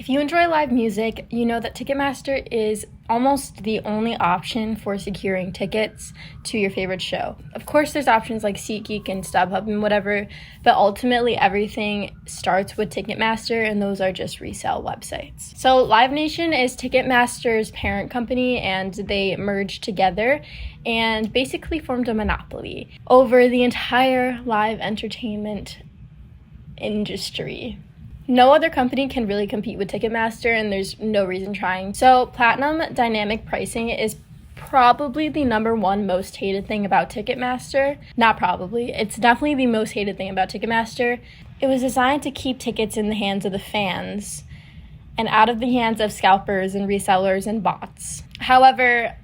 If you enjoy live music, you know that Ticketmaster is almost the only option for securing tickets to your favorite show. Of course, there's options like SeatGeek and StubHub and whatever, but ultimately everything starts with Ticketmaster, and those are just resale websites. So Live Nation is Ticketmaster's parent company, and they merged together and basically formed a monopoly over the entire live entertainment industry. No other company can really compete with Ticketmaster, and there's no reason trying. So Platinum dynamic pricing is probably the number one most hated thing about Ticketmaster. Not probably, it's definitely the most hated thing about Ticketmaster. It was designed to keep tickets in the hands of the fans and out of the hands of scalpers and resellers and bots. However,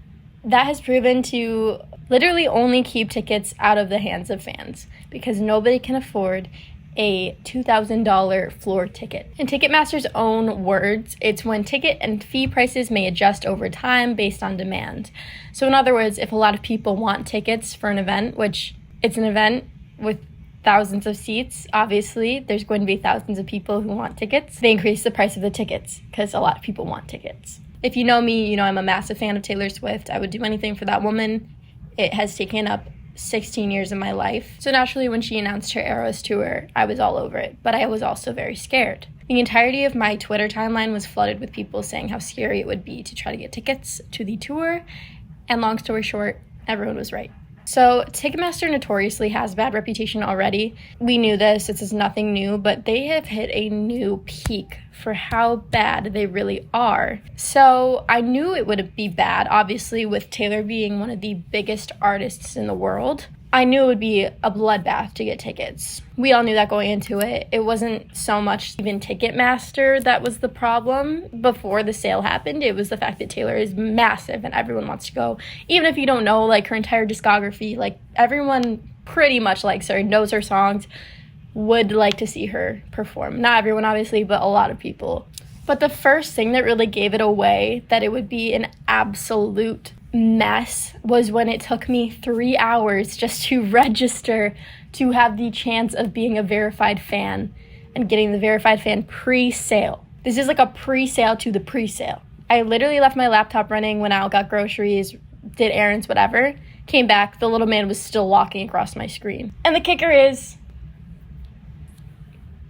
that has proven to literally only keep tickets out of the hands of fans because nobody can afford a $2,000 floor ticket. In Ticketmaster's own words, it's when ticket and fee prices may adjust over time based on demand. So in other words, if a lot of people want tickets for an event, which it's an event with thousands of seats, obviously there's going to be thousands of people who want tickets, they increase the price of the tickets because a lot of people want tickets. If you know me, you know I'm a massive fan of Taylor Swift. I would do anything for that woman. It has taken up 16 years of my life. So naturally, when she announced her Eras tour, I was all over it, but I was also very scared. The entirety of my Twitter timeline was flooded with people saying how scary it would be to try to get tickets to the tour, and long story short, everyone was right. So Ticketmaster notoriously has a bad reputation already. We knew this is nothing new, but they have hit a new peak for how bad they really are. So I knew it would be bad, obviously, with Taylor being one of the biggest artists in the world. I knew it would be a bloodbath to get tickets. We all knew that going into it. It wasn't so much even Ticketmaster that was the problem before the sale happened. It was the fact that Taylor is massive and everyone wants to go. Even if you don't know, like, her entire discography, like, everyone pretty much likes her, knows her songs, would like to see her perform. Not everyone, obviously, but a lot of people. But the first thing that really gave it away that it would be an absolute mess was when it took me 3 hours just to register to have the chance of being a verified fan and getting the verified fan pre-sale. This is like a pre-sale to the pre-sale. I literally left my laptop running, went out, got groceries, did errands, whatever, came back, the little man was still walking across my screen. And the kicker is,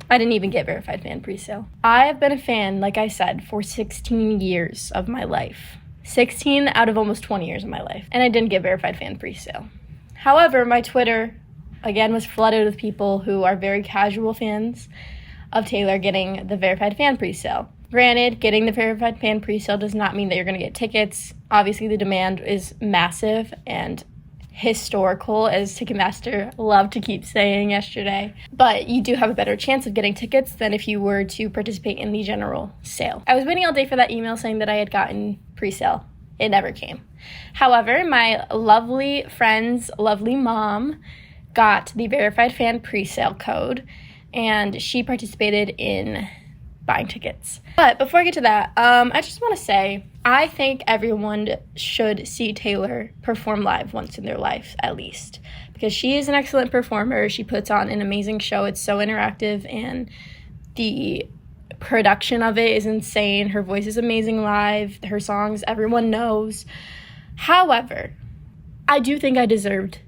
I didn't even get verified fan pre-sale. I have been a fan, like I said, for 16 years of my life. 16 out of almost 20 years of my life. And I didn't get verified fan pre-sale. However, my Twitter, again, was flooded with people who are very casual fans of Taylor getting the verified fan pre-sale. Granted, getting the verified fan pre-sale does not mean that you're going to get tickets. Obviously, the demand is massive and historical, as Ticketmaster loved to keep saying yesterday. But you do have a better chance of getting tickets than if you were to participate in the general sale. I was waiting all day for that email saying that I had gotten pre-sale. It never came. However, my lovely friend's lovely mom got the verified fan pre-sale code, and she participated in buying tickets. But before I get to that, I just want to say, I think everyone should see Taylor perform live once in their life, at least. Because she is an excellent performer. She puts on an amazing show. It's so interactive, and the production of it is insane. Her voice is amazing live. Her songs, everyone knows. However, I do think I deserved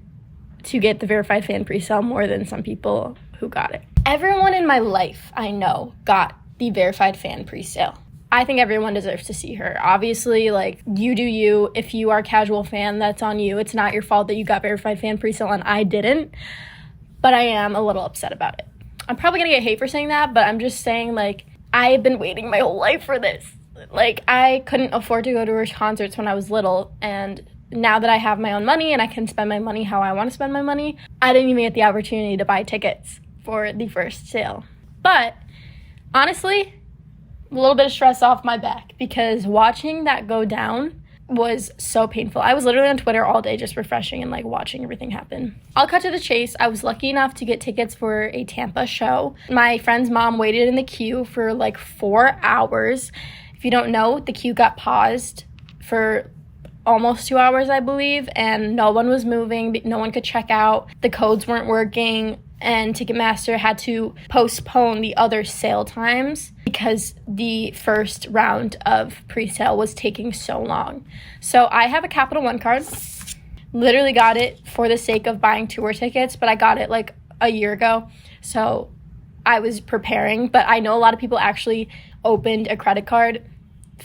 to get the verified fan pre-sale more than some people who got it. Everyone in my life I know got the verified fan pre-sale. I think everyone deserves to see her. Obviously, like, you do you. If you are a casual fan, that's on you. It's not your fault that you got verified fan pre-sale and I didn't. But I am a little upset about it. I'm probably gonna get hate for saying that, but I'm just saying, like, I've been waiting my whole life for this. Like, I couldn't afford to go to her concerts when I was little, and now that I have my own money and I can spend my money how I want to spend my money, I didn't even get the opportunity to buy tickets for the first sale. But honestly, a little bit of stress off my back because watching that go down was so painful. I was literally on Twitter all day just refreshing and, like, watching everything happen. I'll cut to the chase. I was lucky enough to get tickets for a Tampa show. My friend's mom waited in the queue for like 4 hours. If you don't know, the queue got paused for almost 2 hours, I believe, and no one was moving. No one could check out. The codes weren't working. and Ticketmaster had to postpone the other sale times because the first round of pre-sale was taking so long. So I have a Capital One card. Literally got it for the sake of buying tour tickets, but I got it like a year ago. So I was preparing, but I know a lot of people actually opened a credit card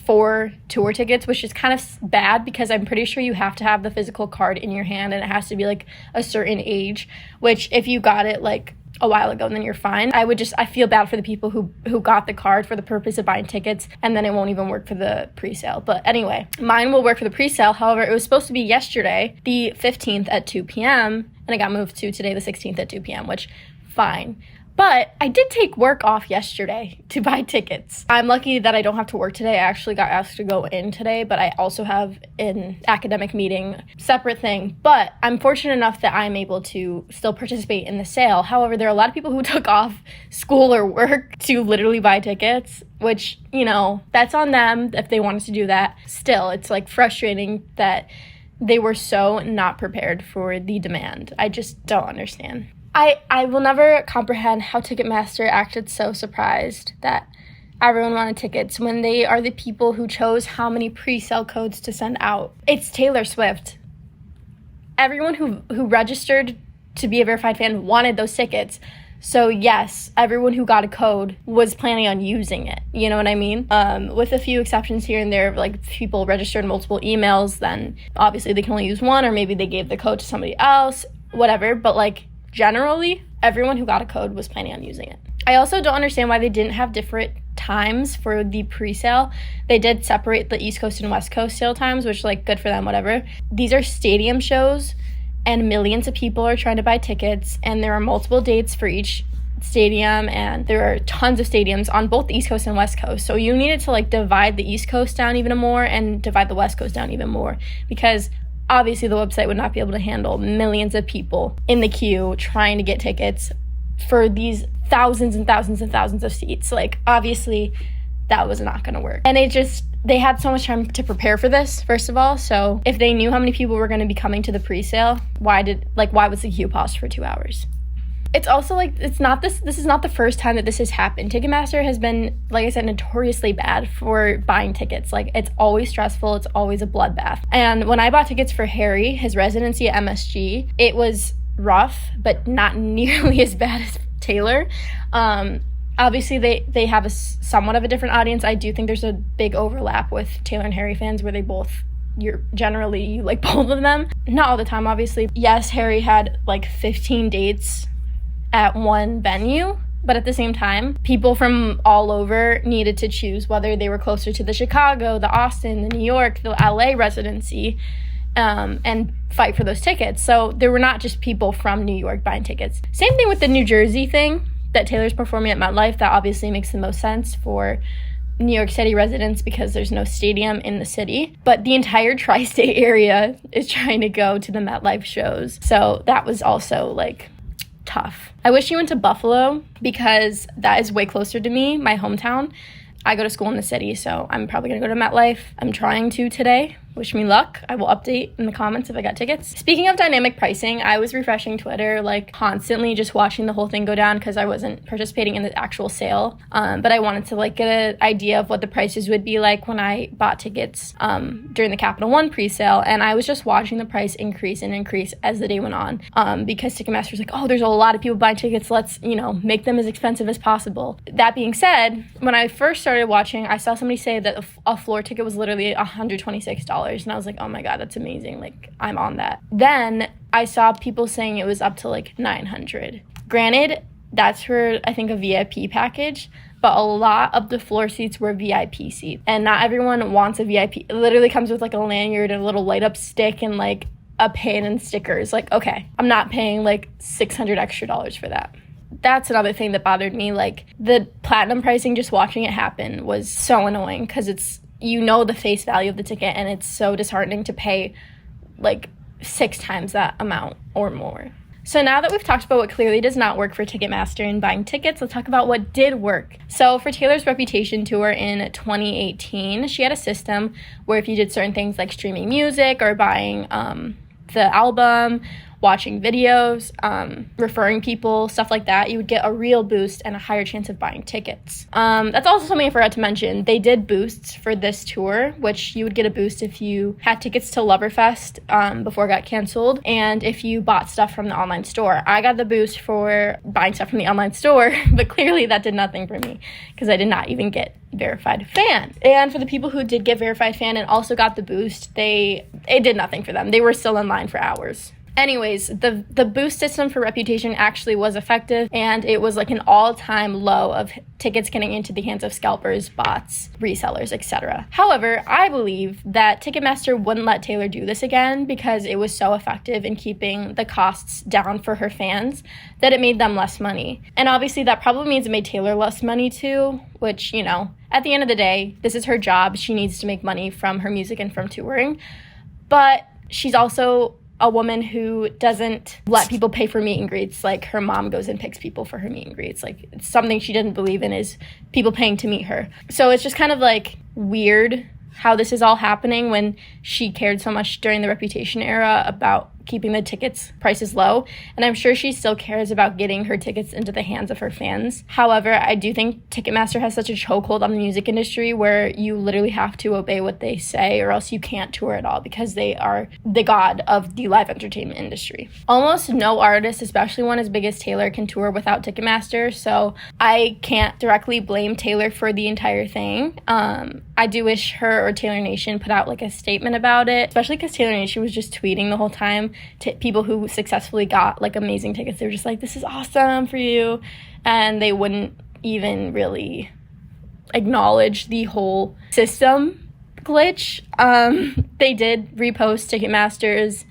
for tour tickets, which is kind of bad because I'm pretty sure you have to have the physical card in your hand and it has to be like a certain age, which if you got it like a while ago, then you're fine. I feel bad for the people who got the card for the purpose of buying tickets and then it won't even work for the pre-sale. But anyway, mine will work for the pre-sale. However, it was supposed to be yesterday, the 15th at 2 p.m. and it got moved to today, the 16th at 2 p.m., which fine. But I did take work off yesterday to buy tickets. I'm lucky that I don't have to work today. I actually got asked to go in today, but I also have an academic meeting, separate thing. But I'm fortunate enough that I'm able to still participate in the sale. However, there are a lot of people who took off school or work to literally buy tickets, which, you know, that's on them if they wanted to do that. Still, it's like frustrating that they were so not prepared for the demand. I just don't understand. I will never comprehend how Ticketmaster acted so surprised that everyone wanted tickets when they are the people who chose how many pre-sale codes to send out. It's Taylor Swift. Everyone who registered to be a verified fan wanted those tickets. So yes, everyone who got a code was planning on using it. You know what I mean? With a few exceptions here and there, like people registered multiple emails, then obviously they can only use one, or maybe they gave the code to somebody else, whatever. But like, generally, everyone who got a code was planning on using it. I also don't understand why they didn't have different times for the pre-sale. They did separate the East Coast and West Coast sale times, which, like, good for them, whatever. These are stadium shows, and millions of people are trying to buy tickets, and there are multiple dates for each stadium, and there are tons of stadiums on both the East Coast and West Coast. So you needed to, like, divide the East Coast down even more and divide the West Coast down even more, because obviously the website would not be able to handle millions of people in the queue trying to get tickets for these thousands and thousands and thousands of seats. Like, obviously that was not going to work. And they had so much time to prepare for this, first of all. So if they knew how many people were going to be coming to the pre-sale, why was the queue paused for 2 hours? It's also like, this is not the first time that this has happened. Ticketmaster has been, like I said, notoriously bad for buying tickets. Like, it's always stressful. It's always a bloodbath. And when I bought tickets for Harry, his residency at MSG, it was rough, but not nearly as bad as Taylor. Obviously, they have a somewhat of a different audience. I do think there's a big overlap with Taylor and Harry fans where you like both of them. Not all the time, obviously. Yes, Harry had like 15 dates at one venue, but at the same time, people from all over needed to choose whether they were closer to the Chicago, the Austin, the New York, the LA residency, and fight for those tickets. So there were not just people from New York buying tickets. Same thing with the New Jersey thing that Taylor's performing at MetLife. That obviously makes the most sense for New York City residents because there's no stadium in the city. But the entire tri-state area is trying to go to the MetLife shows. So that was also like tough. I wish you went to Buffalo because that is way closer to me, my hometown. I go to school in the city, so I'm probably going to go to MetLife. I'm trying to today. Wish me luck. I will update in the comments if I got tickets. Speaking of dynamic pricing, I was refreshing Twitter like constantly, just watching the whole thing go down because I wasn't participating in the actual sale. But I wanted to like get an idea of what the prices would be like when I bought tickets during the Capital One pre-sale. And I was just watching the price increase and increase as the day went on because Ticketmaster was like, oh, there's a lot of people buying tickets. Let's, make them as expensive as possible. That being said, when I first started watching, I saw somebody say that a floor ticket was literally $126. And I was like, oh my God, that's amazing. Like, I'm on that. Then I saw people saying it was up to like $900. Granted, that's for, I think, a VIP package, but a lot of the floor seats were VIP seats. And not everyone wants a VIP. It literally comes with like a lanyard and a little light up stick and like a pin and stickers. Like, okay, I'm not paying like $600 extra for that. That's another thing that bothered me. Like, the platinum pricing, just watching it happen was so annoying because it's, the face value of the ticket, and it's so disheartening to pay like 6 times that amount or more. So now that we've talked about what clearly does not work for Ticketmaster in buying tickets, let's talk about what did work. So for Taylor's Reputation tour in 2018, she had a system where if you did certain things like streaming music or buying the album watching videos, referring people, stuff like that, you would get a real boost and a higher chance of buying tickets. That's also something I forgot to mention. They did boosts for this tour, which you would get a boost if you had tickets to Loverfest before it got canceled, and if you bought stuff from the online store. I got the boost for buying stuff from the online store, but clearly that did nothing for me because I did not even get verified fan. And for the people who did get verified fan and also got the boost, it did nothing for them. They were still in line for hours. Anyways, the boost system for Reputation actually was effective, and it was like an all-time low of tickets getting into the hands of scalpers, bots, resellers, etc. However, I believe that Ticketmaster wouldn't let Taylor do this again because it was so effective in keeping the costs down for her fans that it made them less money. And obviously that probably means it made Taylor less money too, which, you know, at the end of the day, this is her job. She needs to make money from her music and from touring. But she's also a woman who doesn't let people pay for meet and greets. Like, her mom goes and picks people for her meet and greets. Like, it's something she didn't believe in, is people paying to meet her. So it's just kind of like weird how this is all happening when she cared so much during the Reputation era about keeping the tickets prices low, and I'm sure she still cares about getting her tickets into the hands of her fans. However, I do think Ticketmaster has such a chokehold on the music industry where you literally have to obey what they say or else you can't tour at all because they are the god of the live entertainment industry. Almost no artist, especially one as big as Taylor, can tour without Ticketmaster, so I can't directly blame Taylor for the entire thing. I do wish her or Taylor Nation put out like a statement about it, especially because Taylor Nation was just tweeting the whole time to people who successfully got like amazing tickets. They were just like, this is awesome for you, and they wouldn't even really acknowledge the whole system glitch. They did repost Ticketmaster's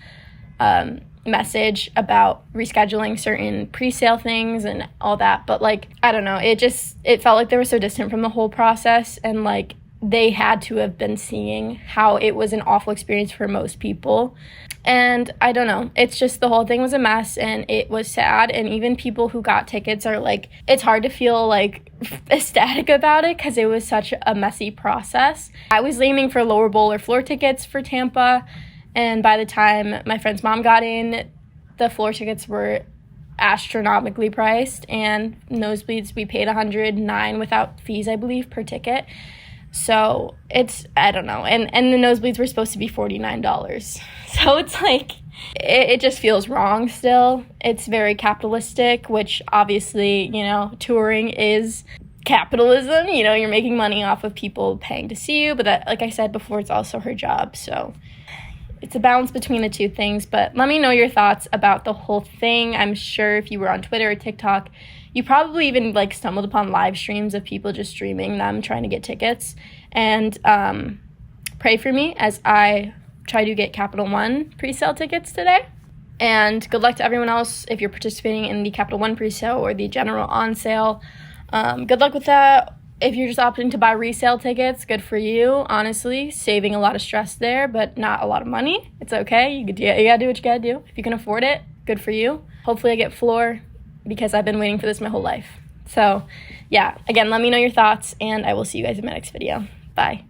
message about rescheduling certain pre-sale things and all that, but like, I don't know, it felt like they were so distant from the whole process, and like they had to have been seeing how it was an awful experience for most people. And I don't know, it's just the whole thing was a mess and it was sad, and even people who got tickets are like, it's hard to feel like ecstatic about it because it was such a messy process. I was aiming for lower bowl or floor tickets for Tampa, and by the time my friend's mom got in, the floor tickets were astronomically priced, and nosebleeds we paid $109 without fees, I believe, per ticket. So it's, I don't know, and the nosebleeds were supposed to be $49. So it's like, it just feels wrong still. It's very capitalistic, which obviously, you know, touring is capitalism. You know, you're making money off of people paying to see you, but that, like I said before, it's also her job. So it's a balance between the two things. But let me know your thoughts about the whole thing. I'm sure if you were on Twitter or TikTok, you probably even like stumbled upon live streams of people just streaming them trying to get tickets. And pray for me as I try to get Capital One pre-sale tickets today. And good luck to everyone else if you're participating in the Capital One pre-sale or the general on sale. Good luck with that. If you're just opting to buy resale tickets, good for you. Honestly, saving a lot of stress there, but not a lot of money. It's okay. You gotta do what you gotta do. If you can afford it, good for you. Hopefully I get floor, because I've been waiting for this my whole life. So yeah, again, let me know your thoughts, and I will see you guys in my next video. Bye.